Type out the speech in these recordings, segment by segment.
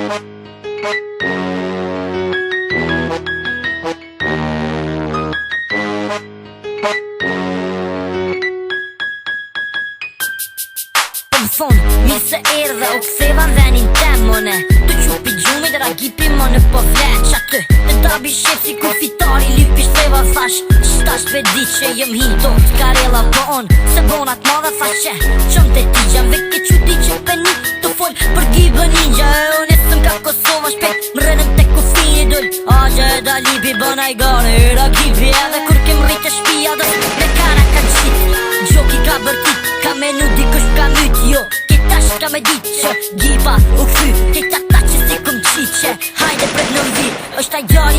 Mirë se erdhe o ktheva venin temone Të qupi gjumi dhe ragipi më në po vleq aty Të dabi shef si kufitari lipi shtreva thash Qtash pedi që jem hito t'karela po on Se bonat madhe thash që qëm të tigja Veke quti që peni të fol për gibë ninja E unesëm ka Kosova shpet më rënën të kufini dull Aja e da lipi bëna i gare e ragipi Edhe kur kem rrit e shpia dhe me kara ka qit Gjoki ka bërtit ka menu dikush ka myt jo Tash ka me dit që gipa u kthy Kejta ta që si këm qiqe Hajde pred në mbi është a gjari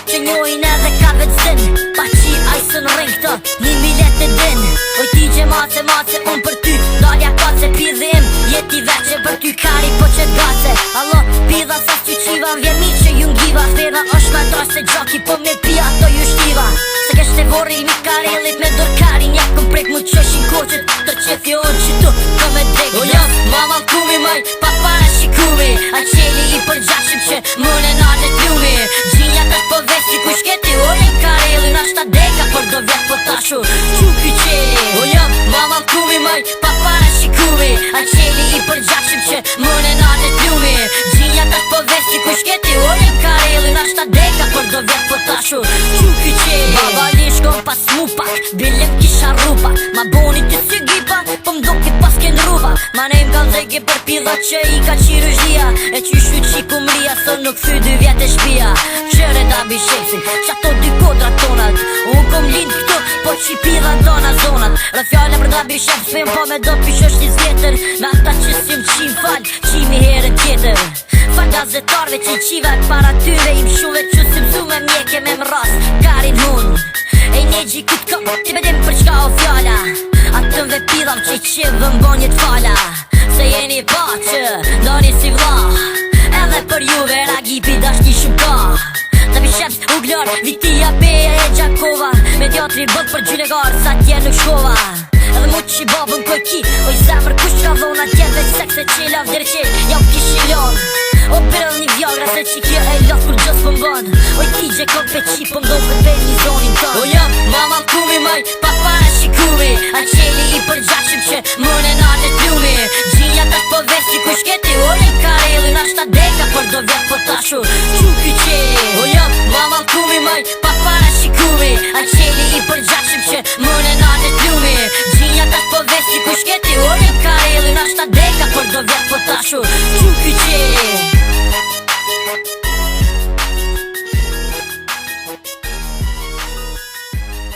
që njojnë edhe ka vetë zin Pa qi ajsën ring të 1.000 e din Oj ti gje mace unë për ty Dalja kace pidhim Jeti veqe për ty kari po qet gace Allo pidha sa që qiva Vjen mi që ju ngiva Fedha është me drash se gjaki Po me pia to ju shtiva Se keshte vorri mi karelit me dorkari Njek këm prek mu qeshin koqet Tër qef jo që tu ka me drek Mama kumi maj, pa para shikumi A qeli i përgjashim që mëne nalët ljumi Gjinja të po vesti ku shketi Oje kareli na shta deka Por do vjet po tashu Quki qeli Oja, mama kumi maj, pa para shikumi A qeli i përgjashim që mëne nalët ljumi Gjinja të po vesti ku shketi Oje kareli na shta deka Por do vjet po tashu Quki qeli Baba li shkon pas mu pak Biljem kisha rupa Ma boni të si gipa Po mdo ki pas ken rupa Ma nejm ka dhege për pilla që i ka qirurgjia E qyshu qiku mria Thë nuk thy 2 vjet e shpia Qere da bi shepsin Qa to 2 kodra tonat Unë kom lind këtu Po qi pilla dona zonat Rë fjallë për da bi shepsin Po me do pish është i zjetër Me ata që s'jum qim fal Qimi herë tjetër Fal gazetarve që i qivat para tyre Im shuve që si mzu me mjeke me mras Karin hun E një gji këtë kom Ti bedim për qka o fjalla Atëm dhe pidhav që i qivë mbonjit fala Se jeni pa që doni si vla Edhe për juve ragipi dashti shumë ka Të vi sheps u glor Vitia beja e Gjakova Me teatri bët për gjylegar Sa tje nuk shkova Edhe mu që i babën koj ki Oj zemër kush ka dhona tjeve Sekse që i lav dhere që Jau kish i lon O përëll një vjagra se që kjo e lof kur gjës për mbën Oj ti gje kok pe qi për mdoj për bel një zonin tën O jam mama kumi maj pa para shikumi A qeli i përgjashim që mëne nalët ljumi Gjinja të po vesti ku shketi Oje kareli na shta deka Por do vjet po tashu Quki qeli O jam mama kumi maj pa para shikumi A qeli i përgjashim që mëne nalët ljumi Gjinja të po vesti ku shketi Oje kareli na shta deka Por do vjet po tashu Quki qeli